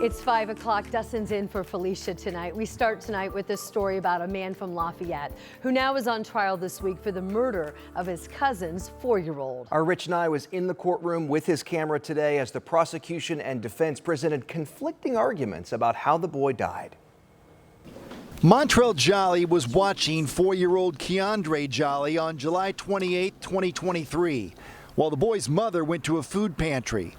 It's 5 o'clock. Dustin's in for Felicia tonight. We start tonight with this story about a man from Lafayette who now is on trial this week for the murder of his cousin's 4-year-old. Our Rich Nye was in the courtroom with his camera today as the prosecution and defense presented conflicting arguments about how the boy died. Montreal Jolly was watching 4-year-old Keandre Jolly on July 28, 2023, while the boy's mother went to a food pantry.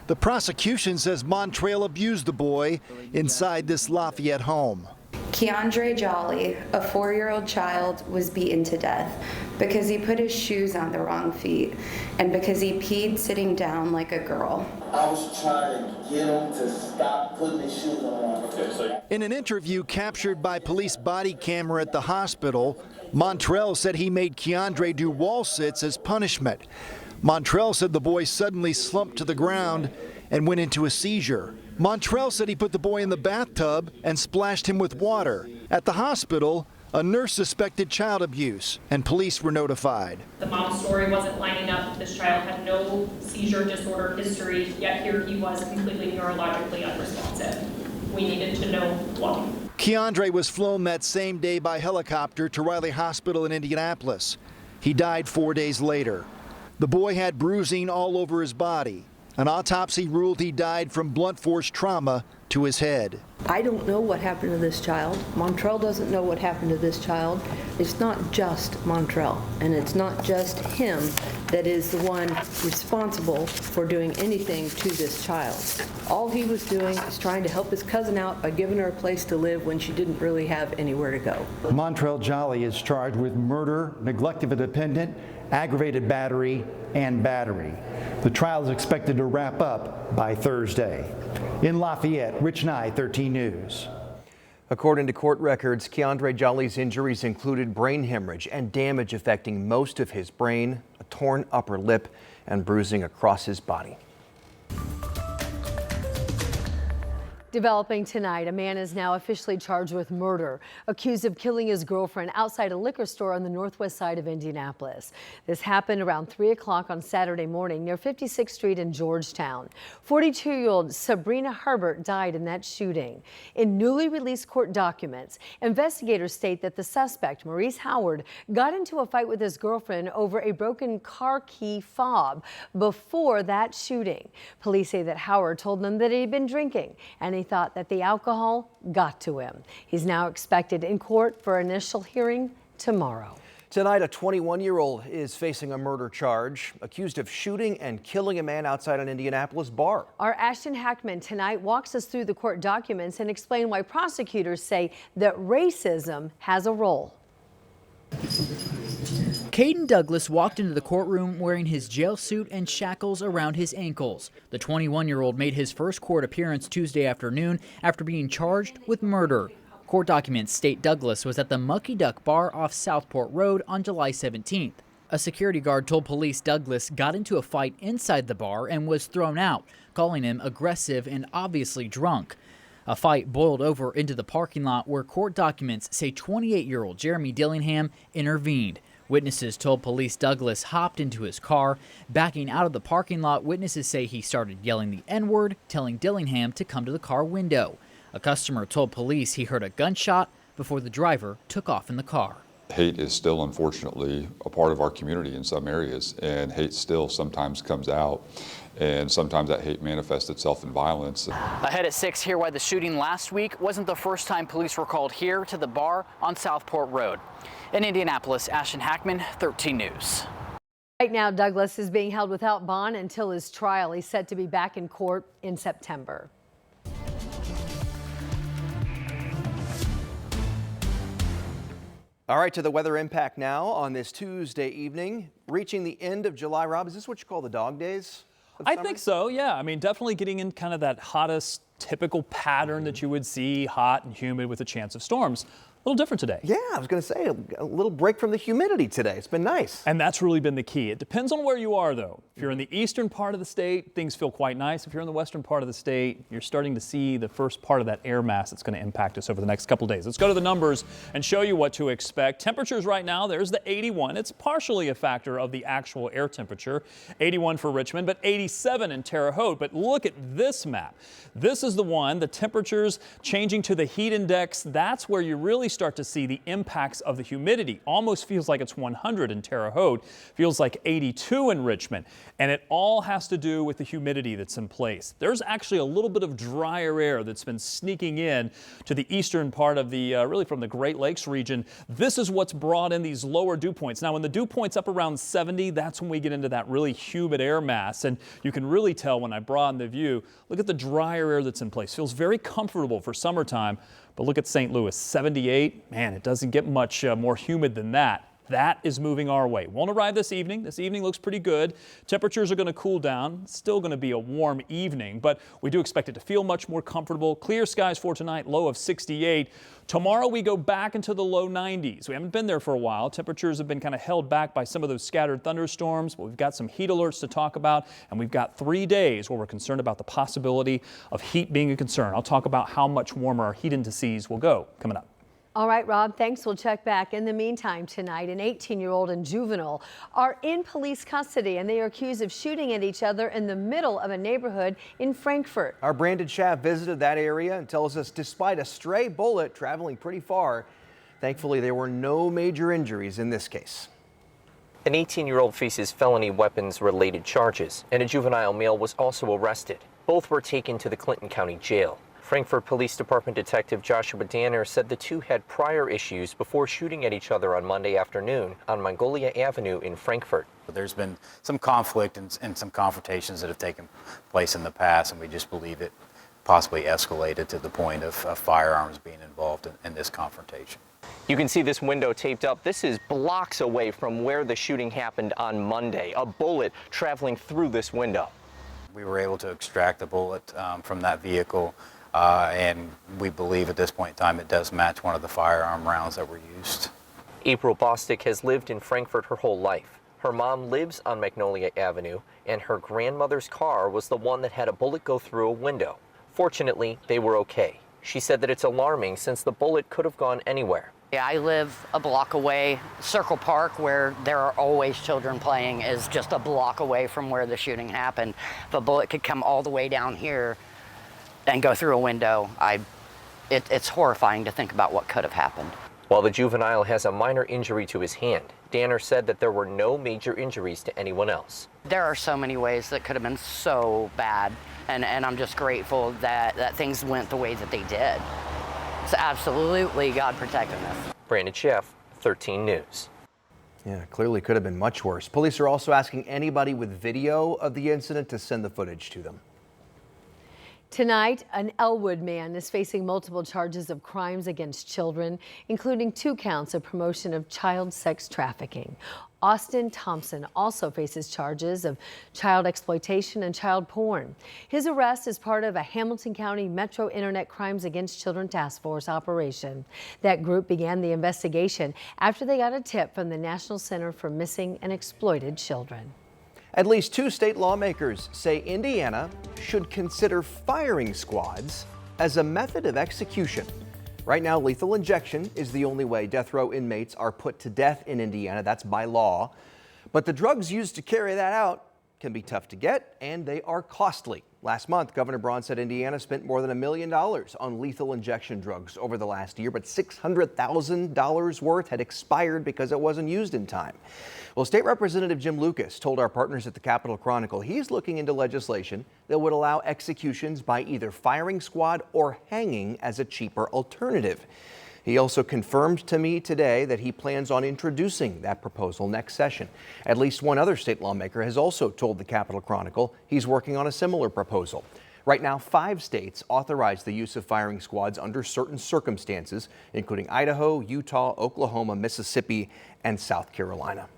The prosecution says Montreal abused the boy inside this Lafayette home. Keandre Jolly, a 4-year-old child, was beaten to death because he put his shoes on the wrong feet and because he peed sitting down like a girl. I was trying to get him to stop putting his shoes on. In an interview captured by police body camera at the hospital, Montreal said he made Keandre do wall sits as punishment. Montreal said the boy suddenly slumped to the ground and went into a seizure. Montreal said he put the boy in the bathtub and splashed him with water. At the hospital, a nurse suspected child abuse, and police were notified. The mom's story wasn't lining up. This child had no seizure disorder history, yet here he was completely neurologically unresponsive. We needed to know why. Keandre was flown that same day by helicopter to Riley Hospital in Indianapolis. He died 4 days later. The boy had bruising all over his body. An autopsy ruled he died from blunt force trauma to his head. I don't know what happened to this child. Montreal doesn't know what happened to this child. It's not just Montreal, and it's not just him that is the one responsible for doing anything to this child. All he was doing is trying to help his cousin out by giving her a place to live when she didn't really have anywhere to go. Montreal Jolly is charged with murder, neglect of a dependent, aggravated battery, and battery. The trial is expected to wrap up by Thursday. In Lafayette, Rich Nye, 13 News. According to court records, Keandre Jolly's injuries included brain hemorrhage and damage affecting most of his brain, a torn upper lip, and bruising across his body. Developing tonight, a man is now officially charged with murder, accused of killing his girlfriend outside a liquor store on the northwest side of Indianapolis. This happened around 3 o'clock on Saturday morning near 56th Street in Georgetown. 42-year-old Sabrina Herbert died in that shooting. In newly released court documents, investigators state that the suspect, Maurice Howard, got into a fight with his girlfriend over a broken car key fob before that shooting. Police say that Howard told them that he had been drinking and he thought that the alcohol got to him. He's now expected in court for initial hearing tomorrow. Tonight, a 21-year-old is facing a murder charge, accused of shooting and killing a man outside an Indianapolis bar. Our Ashton Hackman tonight walks us through the court documents and explain why prosecutors say that racism has a role. Caden Douglas walked into the courtroom wearing his jail suit and shackles around his ankles. The 21-year-old made his first court appearance Tuesday afternoon after being charged with murder. Court documents state Douglas was at the Mucky Duck Bar off Southport Road on July 17th. A security guard told police Douglas got into a fight inside the bar and was thrown out, calling him aggressive and obviously drunk. A fight boiled over into the parking lot where court documents say 28-year-old Jeremy Dillingham intervened. Witnesses told police Douglas hopped into his car. Backing out of the parking lot, witnesses say he started yelling the N-word, telling Dillingham to come to the car window. A customer told police he heard a gunshot before the driver took off in the car. Hate is still, unfortunately, a part of our community in some areas, and hate still sometimes comes out, and sometimes that hate manifests itself in violence. Ahead at 6, hear why the shooting last week wasn't the first time police were called here to the bar on Southport Road. In Indianapolis, Ashton Hackman, 13 News. Right now, Douglas is being held without bond until his trial. He's set to be back in court in September. All right, to the weather impact now on this Tuesday evening. Reaching the end of July, Rob, is this what you call the dog days? I think so, yeah. I mean, definitely getting in kind of that hottest typical pattern that you would see, hot and humid with a chance of storms. A little different today. Yeah, I was going to say a little break from the humidity today. It's been nice. And that's really been the key. It depends on where you are, though. If you're in the eastern part of the state, things feel quite nice. If you're in the western part of the state, you're starting to see the first part of that air mass that's going to impact us over the next couple days. Let's go to the numbers and show you what to expect. Temperatures right now, there's the 81. It's partially a factor of the actual air temperature. 81 for Richmond, but 87 in Terre Haute. But look at this map. This is is the one, the temperatures changing to the heat index. That's where you really start to see the impacts of the humidity. Almost feels like it's 100 in Terre Haute, feels like 82 in Richmond. And it all has to do with the humidity that's in place. There's actually a little bit of drier air that's been sneaking in to the eastern part of the, really from the Great Lakes region. This is what's brought in these lower dew points. Now, when the dew point's up around 70, that's when we get into that really humid air mass. And you can really tell when I broaden the view, look at the drier air that's in place. Feels very comfortable for summertime. But look at St. Louis, 78. Man, it doesn't get much more humid than that. That is moving our way. Won't arrive this evening. This evening looks pretty good. Temperatures are going to cool down. Still going to be a warm evening, but we do expect it to feel much more comfortable. Clear skies for tonight, low of 68. Tomorrow we go back into the low 90s. We haven't been there for a while. Temperatures have been kind of held back by some of those scattered thunderstorms, but we've got some heat alerts to talk about, and we've got 3 days where we're concerned about the possibility of heat being a concern. I'll talk about how much warmer our heat indices will go coming up. All right, Rob, thanks. We'll check back. In the meantime, tonight, an 18-year-old and juvenile are in police custody, and they are accused of shooting at each other in the middle of a neighborhood in Frankfort. Our Brandon Schaff visited that area and tells us despite a stray bullet traveling pretty far, thankfully there were no major injuries in this case. An 18-year-old faces felony weapons-related charges, and a juvenile male was also arrested. Both were taken to the Clinton County Jail. Frankfort Police Department Detective Joshua Danner said the two had prior issues before shooting at each other on Monday afternoon on Mongolia Avenue in Frankfort. There's been some conflict and some confrontations that have taken place in the past, and we just believe it possibly escalated to the point of firearms being involved in this confrontation. You can see this window taped up. This is blocks away from where the shooting happened on Monday. A bullet traveling through this window. We were able to extract the bullet from that vehicle. And we believe at this point in time it does match one of the firearm rounds that were used. April Bostic has lived in Frankfort her whole life. Her mom lives on Magnolia Avenue, and her grandmother's car was the one that had a bullet go through a window. Fortunately, they were okay. She said that it's alarming since the bullet could have gone anywhere. Yeah, I live a block away. Circle Park, where there are always children playing, is just a block away from where the shooting happened. If a bullet could come all the way down here and go through a window, it's horrifying to think about what could have happened. While the juvenile has a minor injury to his hand, Danner said that there were no major injuries to anyone else. There are so many ways that could have been so bad, and I'm just grateful that things went the way that they did. It's absolutely God protecting us. Brandon Schaff, 13 News. Yeah, clearly could have been much worse. Police are also asking anybody with video of the incident to send the footage to them. Tonight, an Elwood man is facing multiple charges of crimes against children, including 2 counts of promotion of child sex trafficking. Austin Thompson also faces charges of child exploitation and child porn. His arrest is part of a Hamilton County Metro Internet Crimes Against Children Task Force operation. That group began the investigation after they got a tip from the National Center for Missing and Exploited Children. At least 2 state lawmakers say Indiana should consider firing squads as a method of execution. Right now, lethal injection is the only way death row inmates are put to death in Indiana. That's by law. But the drugs used to carry that out can be tough to get, and they are costly. Last month, Governor Braun said Indiana spent more than $1 million on lethal injection drugs over the last year, but $600,000 worth had expired because it wasn't used in time. Well, State Representative Jim Lucas told our partners at the Capitol Chronicle he's looking into legislation that would allow executions by either firing squad or hanging as a cheaper alternative. He also confirmed to me today that he plans on introducing that proposal next session. At least one other state lawmaker has also told the Capitol Chronicle he's working on a similar proposal. Right now, 5 states authorize the use of firing squads under certain circumstances, including Idaho, Utah, Oklahoma, Mississippi, and South Carolina.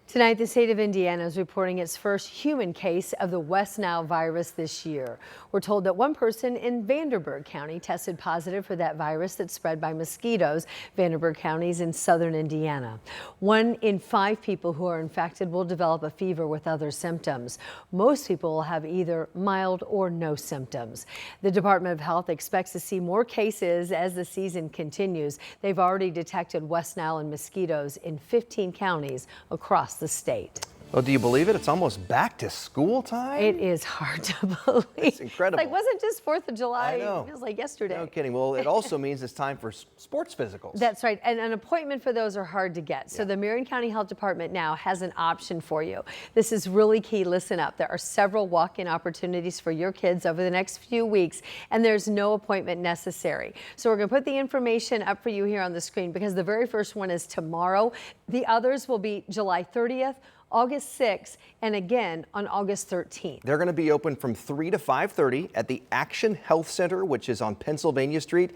Tonight, the state of Indiana is reporting its first human case of the West Nile virus this year. We're told that one person in Vanderburgh County tested positive for that virus that's spread by mosquitoes. Vanderburgh County is in southern Indiana. 1 in 5 people who are infected will develop a fever with other symptoms. Most people will have either mild or no symptoms. The Department of Health expects to see more cases as the season continues. They've already detected West Nile and mosquitoes in 15 counties across the state. Well, do you believe it? It's almost back to school time. It is hard to believe. It's incredible. Like, wasn't just 4th of July? I know. It feels like yesterday. No kidding. Well, it also means it's time for sports physicals. That's right. And an appointment for those are hard to get. So the Marion County Health Department now has an option for you. This is really key. Listen up. There are several walk-in opportunities for your kids over the next few weeks, and there's no appointment necessary. So we're going to put the information up for you here on the screen because the very first one is tomorrow. The others will be July 30th, August 6th, and again on August 13th. They're going to be open from 3 to 5:30 at the Action Health Center, which is on Pennsylvania Street.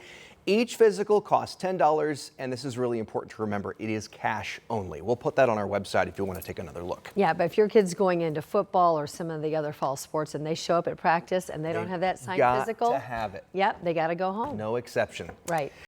Each physical costs $10, and this is really important to remember. It is cash only. We'll put that on our website if you want to take another look. Yeah, but if your kid's going into football or some of the other fall sports and they show up at practice and they don't have that signed physical, got to have it. Yep, they got to go home. No exception. Right.